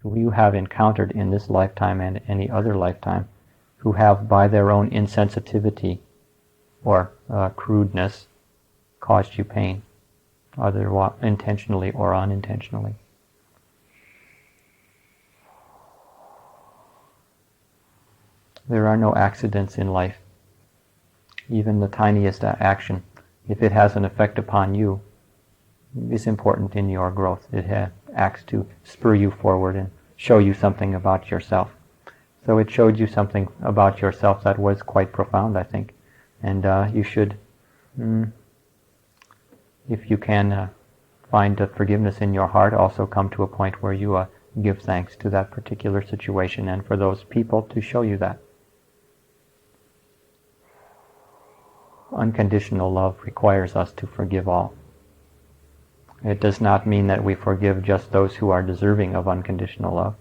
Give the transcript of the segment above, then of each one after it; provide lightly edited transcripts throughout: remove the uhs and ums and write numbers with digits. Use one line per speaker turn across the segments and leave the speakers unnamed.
who you have encountered in this lifetime and any other lifetime, who have by their own insensitivity or crudeness caused you pain, either intentionally or unintentionally. There are no accidents in life. Even the tiniest action, if it has an effect upon you, is important in your growth. It acts to spur you forward and show you something about yourself. So it showed you something about yourself that was quite profound, I think. And you should, if you can find forgiveness in your heart, also come to a point where you give thanks to that particular situation and for those people to show you that. Unconditional love requires us to forgive all. It does not mean that we forgive just those who are deserving of unconditional love.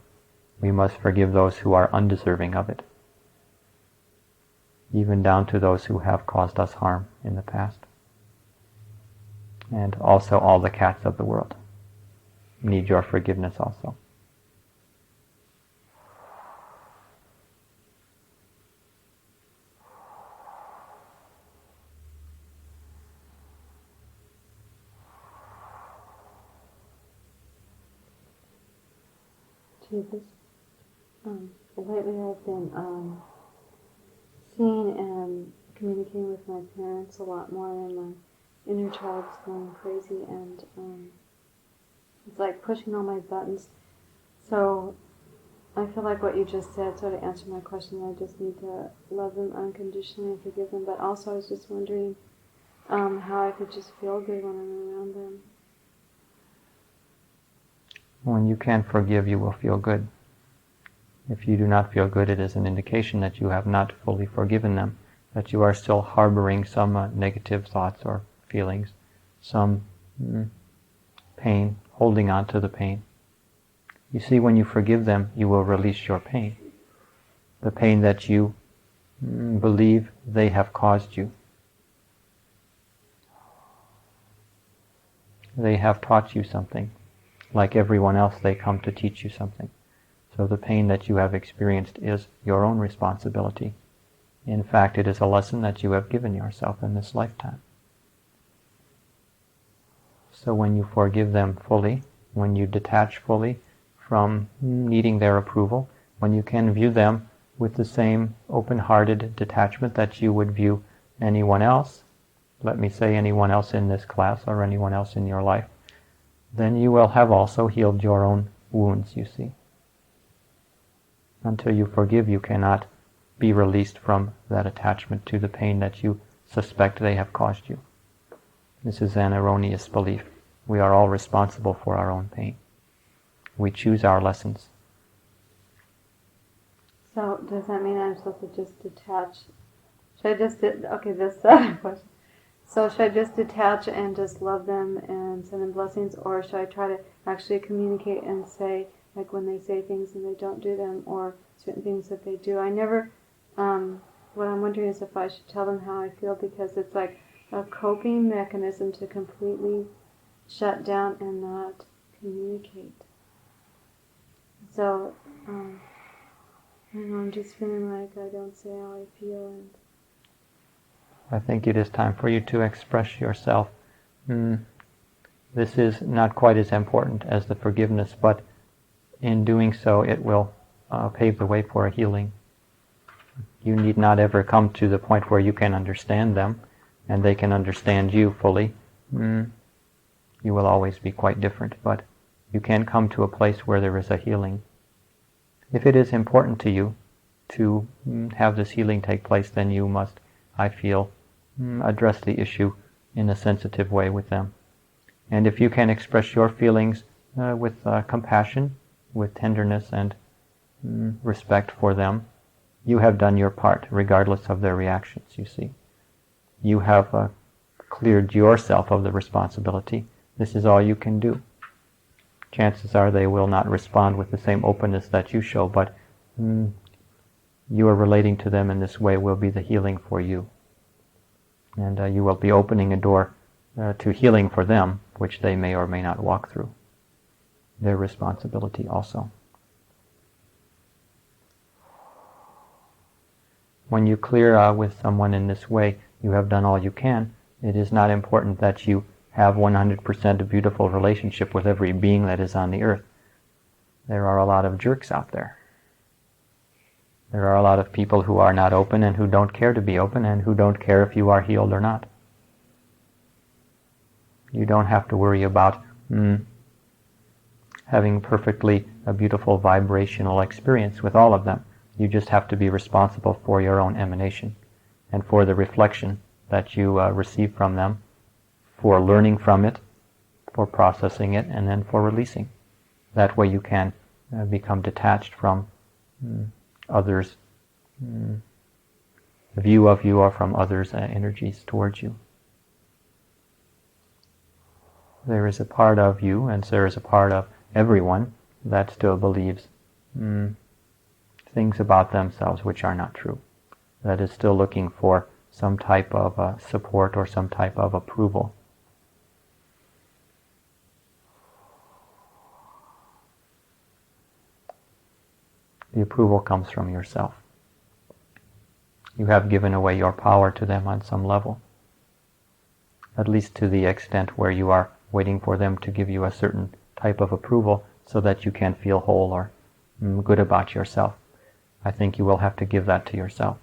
We must forgive those who are undeserving of it, even down to those who have caused us harm in the past. And also all the cats of the world need your forgiveness also.
Jesus, lately I've been seeing and communicating with my parents a lot more, and my inner child's going crazy, and it's like pushing all my buttons. So I feel like what you just said sort of answered my question. I just need to love them unconditionally and forgive them, but also I was just wondering how I could just feel good when I'm around them.
When you can forgive, you will feel good. If you do not feel good, it is an indication that you have not fully forgiven them, that you are still harboring some negative thoughts or feelings, some pain, holding on to the pain. You see, when you forgive them, you will release your pain. The pain that you believe they have caused you. They have taught you something. Like everyone else, they come to teach you something. So the pain that you have experienced is your own responsibility. In fact, it is a lesson that you have given yourself in this lifetime. So when you forgive them fully, when you detach fully from needing their approval, when you can view them with the same open-hearted detachment that you would view anyone else, let me say anyone else in this class or anyone else in your life, then you will have also healed your own wounds, you see. Until you forgive, you cannot be released from that attachment to the pain that you suspect they have caused you. This is an erroneous belief. We are all responsible for our own pain. We choose our lessons.
So does that mean I'm supposed to just detach? Should I just, okay, this question. So should I just detach and just love them and send them blessings, or should I try to actually communicate and say, like when they say things and they don't do them, or certain things that they do? I never, what I'm wondering is if I should tell them how I feel, because it's like a coping mechanism to completely shut down and not communicate. So, I don't know, I'm just feeling like I don't say how I feel, and
I think it is time for you to express yourself. This is not quite as important as the forgiveness, but in doing so it will pave the way for a healing. You need not ever come to the point where you can understand them and they can understand you fully. You will always be quite different, but you can come to a place where there is a healing. If it is important to you to have this healing take place, then you must, I feel, address the issue in a sensitive way with them. And if you can express your feelings with compassion, with tenderness and respect for them, you have done your part, regardless of their reactions, you see. You have cleared yourself of the responsibility. This is all you can do. Chances are they will not respond with the same openness that you show, but you are relating to them in this way will be the healing for you. And you will be opening a door to healing for them, which they may or may not walk through. Their responsibility also. when you clear with someone in this way, you have done all you can. It is not important that you have 100% a beautiful relationship with every being that is on the earth. There are a lot of jerks out there. There are a lot of people who are not open and who don't care to be open and who don't care if you are healed or not. You don't have to worry about having perfectly a beautiful vibrational experience with all of them. You just have to be responsible for your own emanation and for the reflection that you receive from them, for learning from it, for processing it, and then for releasing. That way you can become detached from others' view of you or from others' energies towards you. There is a part of you, and there is a part of everyone that still believes things about themselves which are not true. That is still looking for some type of support or some type of approval. The approval comes from yourself. You have given away your power to them on some level, at least to the extent where you are waiting for them to give you a certain type of approval so that you can feel whole or good about yourself. I think you will have to give that to yourself.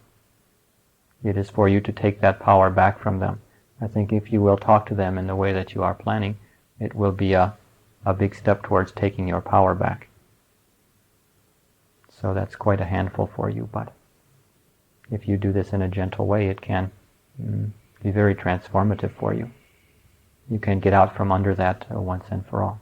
It is for you to take that power back from them. I think if you will talk to them in the way that you are planning, it will be a big step towards taking your power back. So that's quite a handful for you, but if you do this in a gentle way, it can be very transformative for you. You can get out from under that once and for all.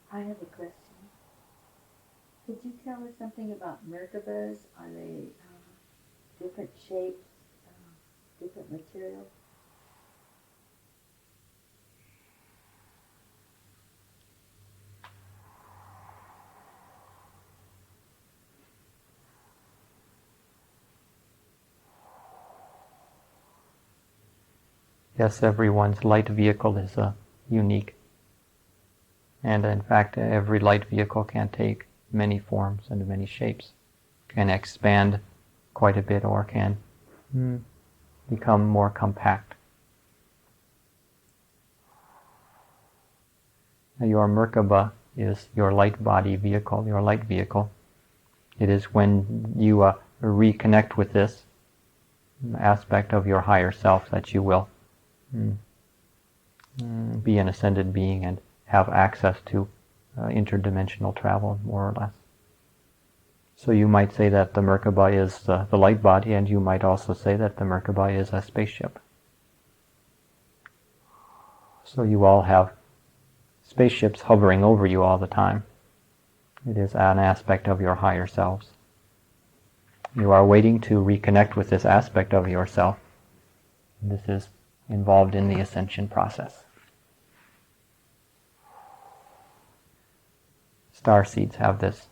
I have a question. Could you tell us something about Merkabas? Are they different shapes, different materials?
Yes, everyone's light vehicle is unique. And in fact, every light vehicle can take many forms and many shapes, can expand quite a bit or can become more compact. Your Merkaba is your light body vehicle, your light vehicle. It is when you reconnect with this aspect of your higher self that you will be an ascended being and have access to interdimensional travel, more or less. So you might say that the Merkaba is the light body, and you might also say that the Merkaba is a spaceship. So you all have spaceships hovering over you all the time. It is an aspect of your higher selves. You are waiting to reconnect with this aspect of yourself. This is involved in the ascension process. Star seeds have this.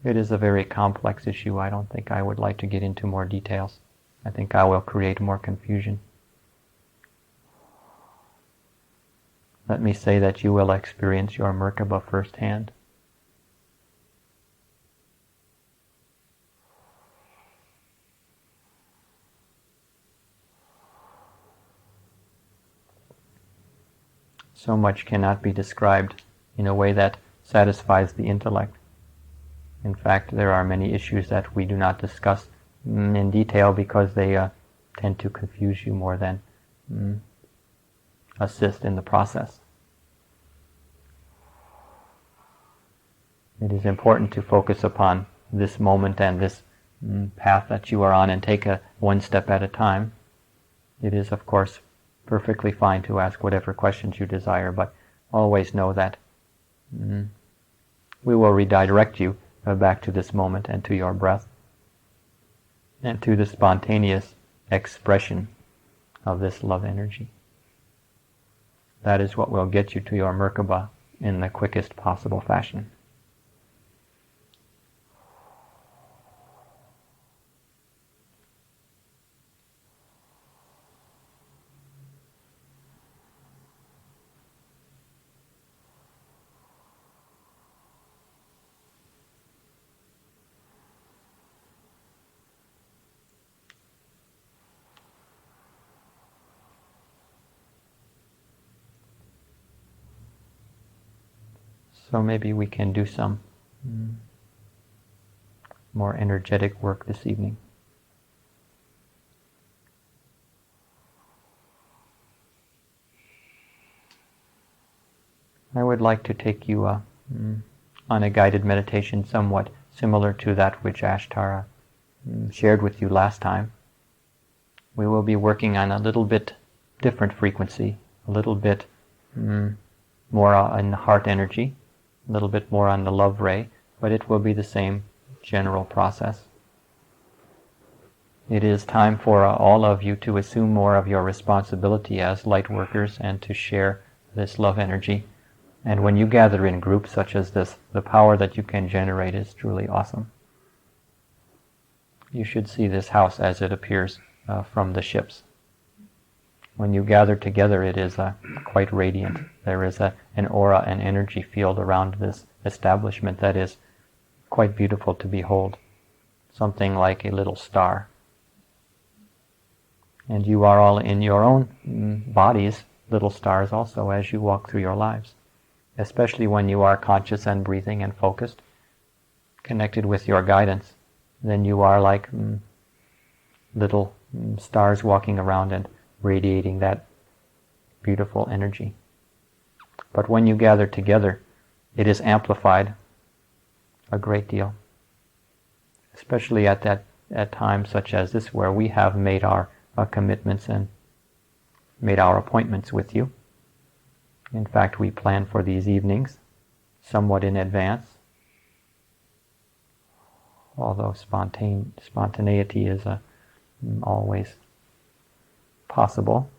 It is a very complex issue. I don't think I would like to get into more details. I think I will create more confusion. Let me say that you will experience your Merkaba firsthand. So much cannot be described in a way that satisfies the intellect. In fact, there are many issues that we do not discuss in detail because they tend to confuse you more than assist in the process. It is important to focus upon this moment and this path that you are on and take one step at a time. It is, of course, perfectly fine to ask whatever questions you desire, but always know that we will redirect you back to this moment and to your breath and to the spontaneous expression of this love energy. That is what will get you to your Merkaba in the quickest possible fashion. So maybe we can do some more energetic work this evening. I would like to take you on a guided meditation somewhat similar to that which Ashtara shared with you last time. We will be working on a little bit different frequency, a little bit more on heart energy, a little bit more on the love ray, but it will be the same general process. It is time for all of you to assume more of your responsibility as light workers and to share this love energy. And when you gather in groups such as this, the power that you can generate is truly awesome. You should see this house as it appears from the ships. When you gather together, it is quite radiant. There is an aura, an energy field around this establishment that is quite beautiful to behold. Something like a little star. And you are all in your own bodies, little stars also, as you walk through your lives. Especially when you are conscious and breathing and focused, connected with your guidance, then you are like little stars walking around and radiating that beautiful energy. But when you gather together, it is amplified a great deal. Especially at times such as this, where we have made our commitments and made our appointments with you. In fact, we plan for these evenings somewhat in advance, although spontaneity is always possible.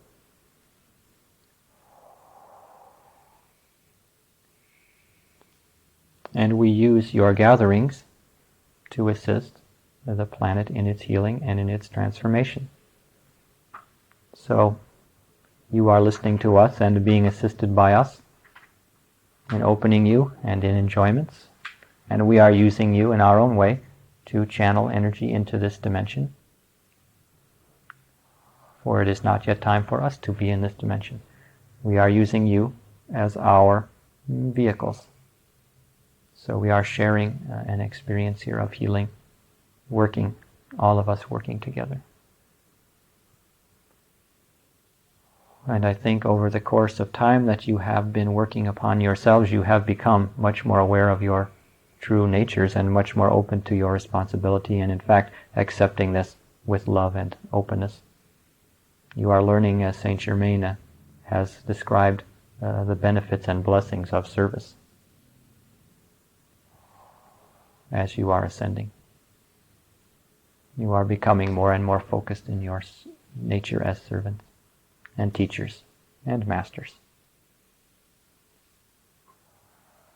And we use your gatherings to assist the planet in its healing and in its transformation. So, you are listening to us and being assisted by us in opening you and in enjoyments. And we are using you in our own way to channel energy into this dimension. For it is not yet time for us to be in this dimension. We are using you as our vehicles. So we are sharing an experience here of healing, working, all of us working together. And I think over the course of time that you have been working upon yourselves, you have become much more aware of your true natures and much more open to your responsibility and in fact accepting this with love and openness. You are learning, as Saint Germain has described, the benefits and blessings of service as you are ascending. You are becoming more and more focused in your nature as servants and teachers and masters,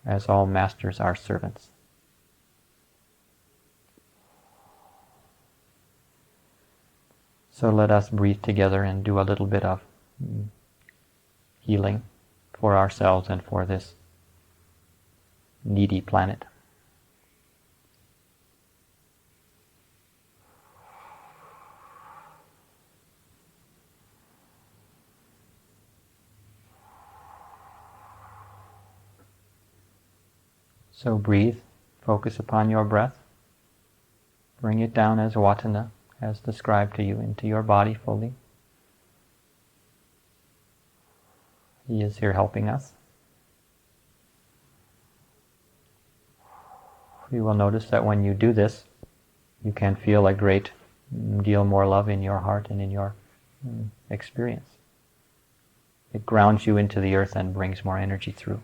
as all masters are servants. So let us breathe together and do a little bit of healing for ourselves and for this needy planet. So breathe, focus upon your breath, bring it down as Watana, as described to you, into your body fully. He is here helping us. You will notice that when you do this, you can feel a great deal more love in your heart and in your experience. It grounds you into the earth and brings more energy through.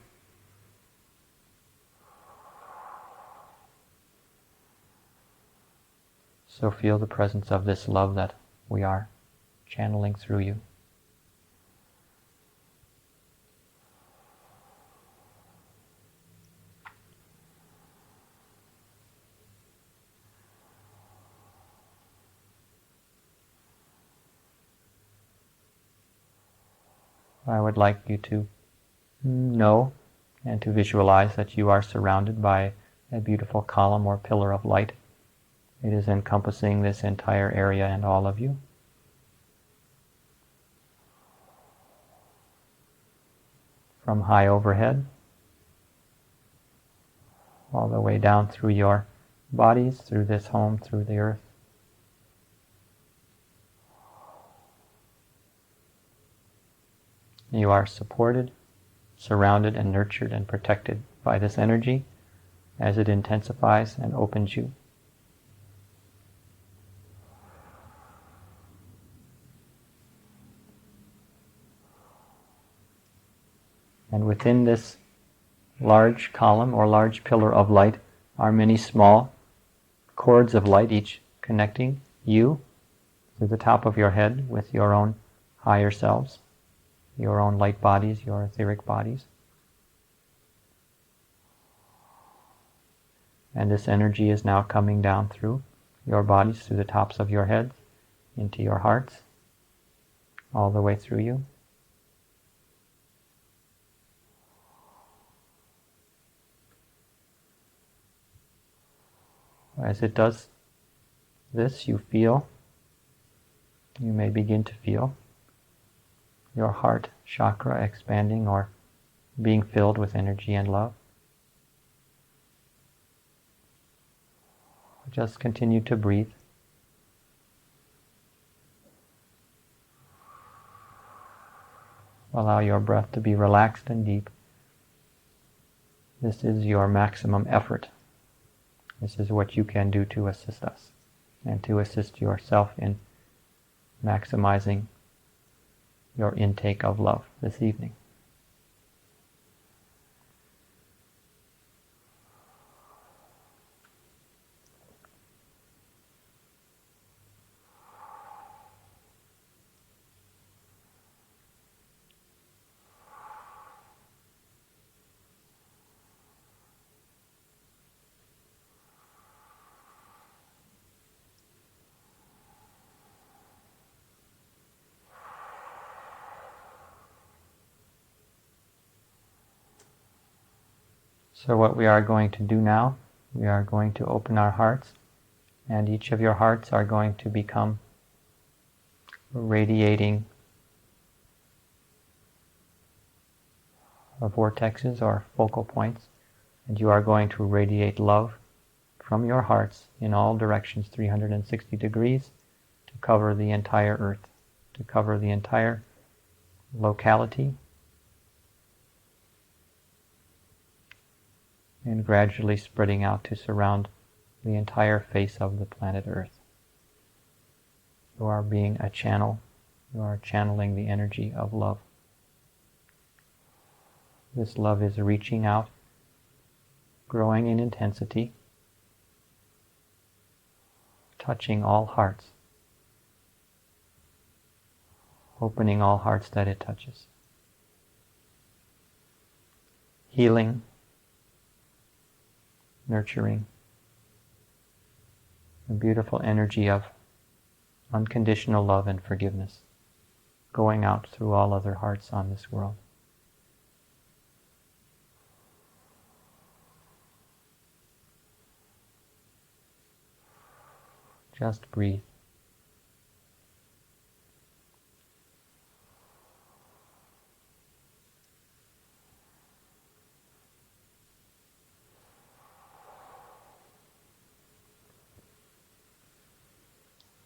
So feel the presence of this love that we are channeling through you. I would like you to know and to visualize that you are surrounded by a beautiful column or pillar of light. It is encompassing this entire area and all of you. From high overhead, all the way down through your bodies, through this home, through the earth. You are supported, surrounded, and nurtured and protected by this energy as it intensifies and opens you. And within this large column or large pillar of light are many small cords of light, each connecting you through the top of your head with your own higher selves, your own light bodies, your etheric bodies. And this energy is now coming down through your bodies, through the tops of your heads, into your hearts, all the way through you. As it does this, you may begin to feel your heart chakra expanding or being filled with energy and love. Just continue to breathe. Allow your breath to be relaxed and deep. This is your maximum effort. This is what you can do to assist us and to assist yourself in maximizing your intake of love this evening. So what we are going to do now, we are going to open our hearts, and each of your hearts are going to become radiating vortexes or focal points, and you are going to radiate love from your hearts in all directions, 360 degrees, to cover the entire earth, to cover the entire locality, and gradually spreading out to surround the entire face of the planet Earth. You are being a channel. You are channeling the energy of love. This love is reaching out, growing in intensity, touching all hearts, opening all hearts that it touches, healing, nurturing, a beautiful energy of unconditional love and forgiveness going out through all other hearts on this world. Just breathe.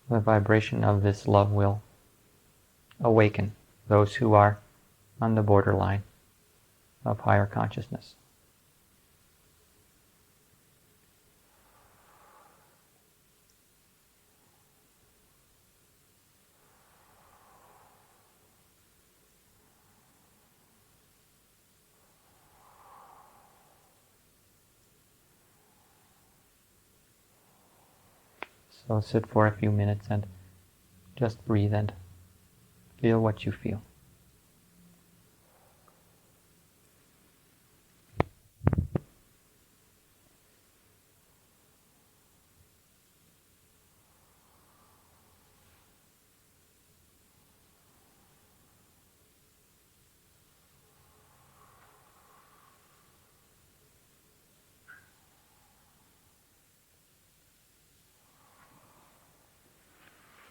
The vibration of this love will awaken those who are on the borderline of higher consciousness. So sit for a few minutes and just breathe and Feel what you feel.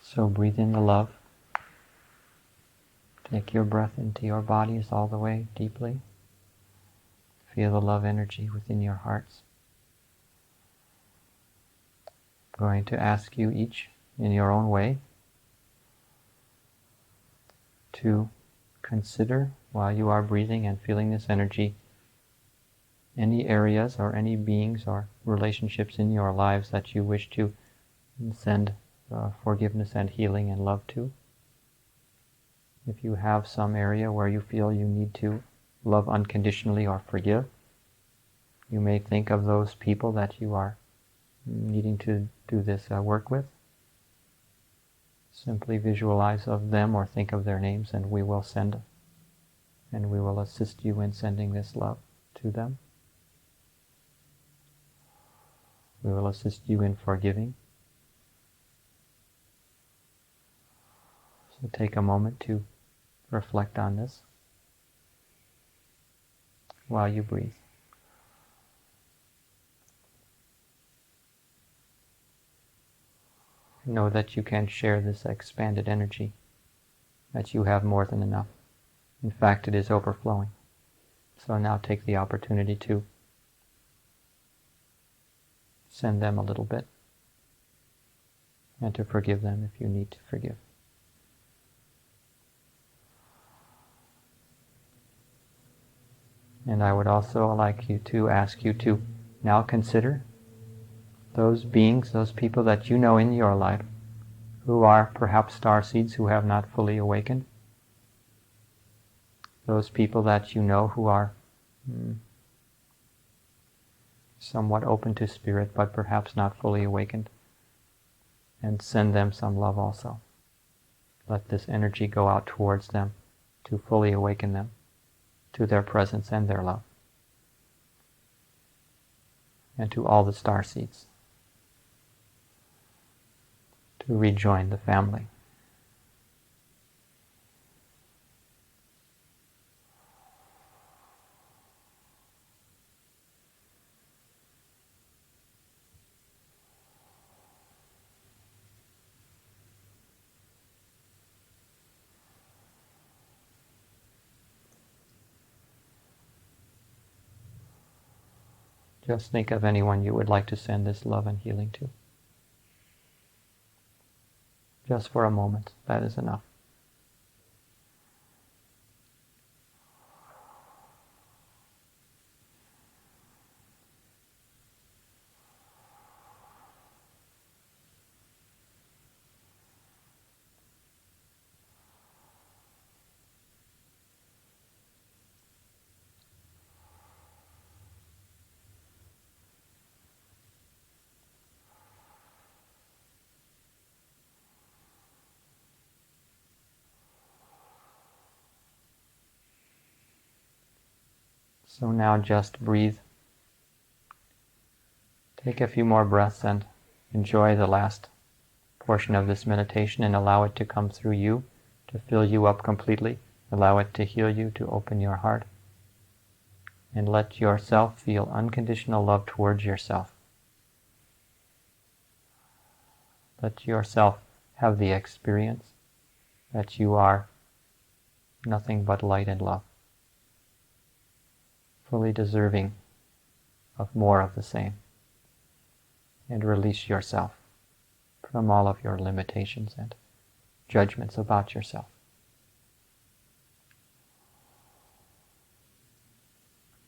So breathe in the love. Take your breath into your bodies all the way deeply. Feel the love energy within your hearts. I'm going to ask you each, in your own way, to consider, while you are breathing and feeling this energy, any areas or any beings or relationships in your lives that you wish to send forgiveness and healing and love to. If you have some area where you feel you need to love unconditionally or forgive, you may think of those people that you are needing to do this work with. Simply visualize of them or think of their names, and we will assist you in sending this love to them. We will assist you in forgiving. So take a moment to reflect on this while you breathe. Know that you can share this expanded energy, that you have more than enough. In fact, it is overflowing. So now take the opportunity to send them a little bit and to forgive them if you need to forgive. And I would also like to ask you to now consider those beings, those people that you know in your life who are perhaps starseeds who have not fully awakened. Those people that you know who are somewhat open to spirit but perhaps not fully awakened. And send them some love also. Let this energy go out towards them to fully awaken them to their presence and their love. And to all the starseeds, to rejoin the family. Just think of anyone you would like to send this love and healing to. Just for a moment, that is enough. So now just breathe. Take a few more breaths and enjoy the last portion of this meditation and allow it to come through you, to fill you up completely. Allow it to heal you, to open your heart. And let yourself feel unconditional love towards yourself. Let yourself have the experience that you are nothing but light and love, fully deserving of more of the same. And release yourself from all of your limitations and judgments about yourself.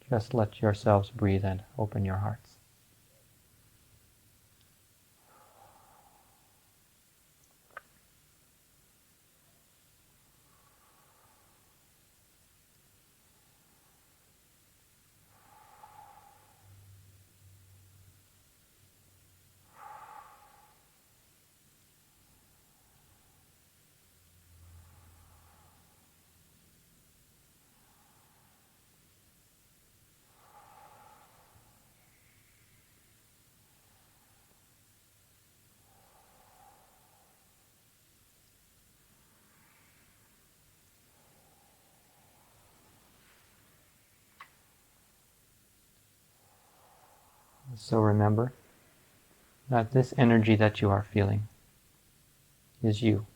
Just let yourselves breathe and open your hearts. So remember that this energy that you are feeling is you.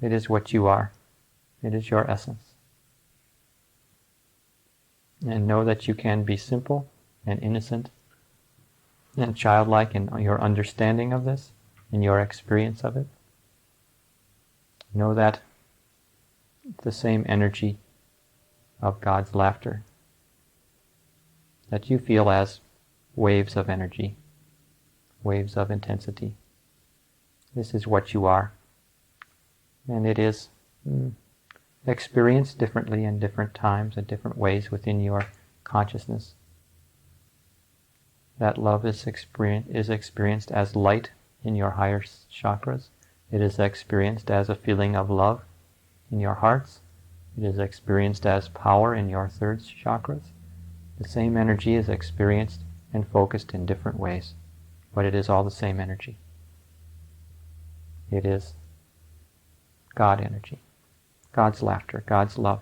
It is what you are. It is your essence. And know that you can be simple and innocent and childlike in your understanding of this, in your experience of it. Know that the same energy of God's laughter that you feel as waves of energy, waves of intensity. This is what you are. And it is experienced differently in different times and different ways within your consciousness. That love is experienced as light in your higher chakras. It is experienced as a feeling of love in your hearts. It is experienced as power in your third chakras. The same energy is experienced and focused in different ways, but it is all the same energy. It is God energy, God's laughter, God's love,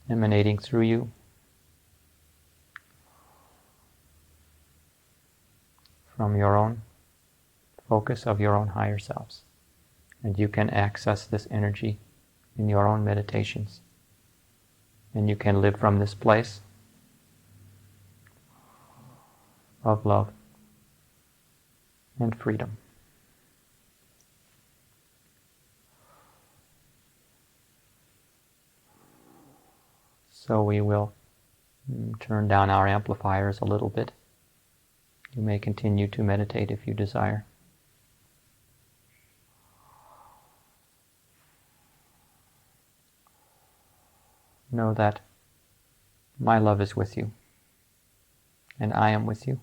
emanating through you from your own focus of your own higher selves. And you can access this energy in your own meditations. And you can live from this place of love and freedom. So we will turn down our amplifiers a little bit. You may continue to meditate if you desire. Know that my love is with you, and I am with you.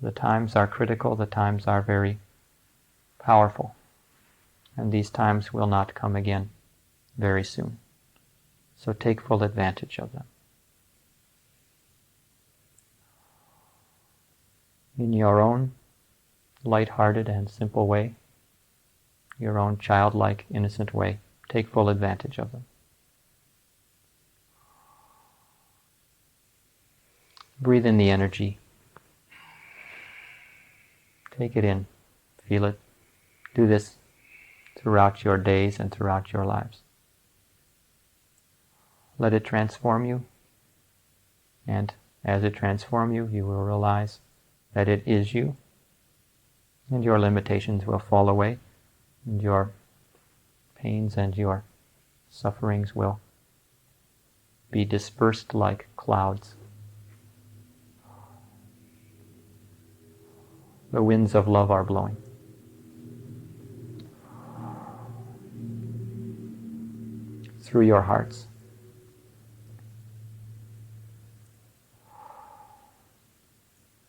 The times are critical, the times are very powerful, and these times will not come again very soon. So take full advantage of them. In your own light-hearted and simple way, your own childlike, innocent way, take full advantage of them. Breathe in the energy. Take it in. Feel it. Do this throughout your days and throughout your lives. Let it transform you, and as it transforms you, you will realize that it is you, and your limitations will fall away, and your pains and your sufferings will be dispersed like clouds. The winds of love are blowing. Through your hearts.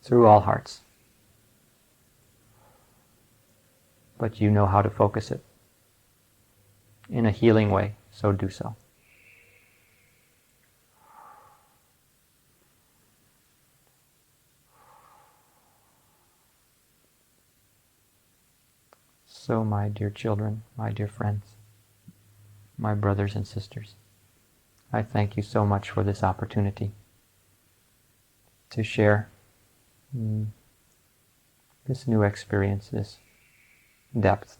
Through all hearts. But you know how to focus it in a healing way, so do so. So, my dear children, my dear friends, my brothers and sisters, I thank you so much for this opportunity to share this new experience, this depth,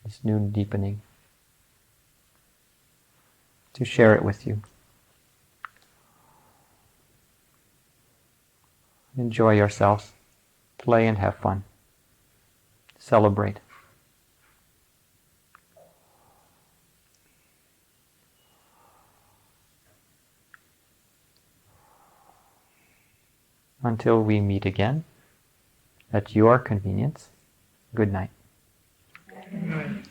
this new deepening, to share it with you. Enjoy yourselves, play and have fun, celebrate. Until we meet again, at your convenience, good night.
Good night.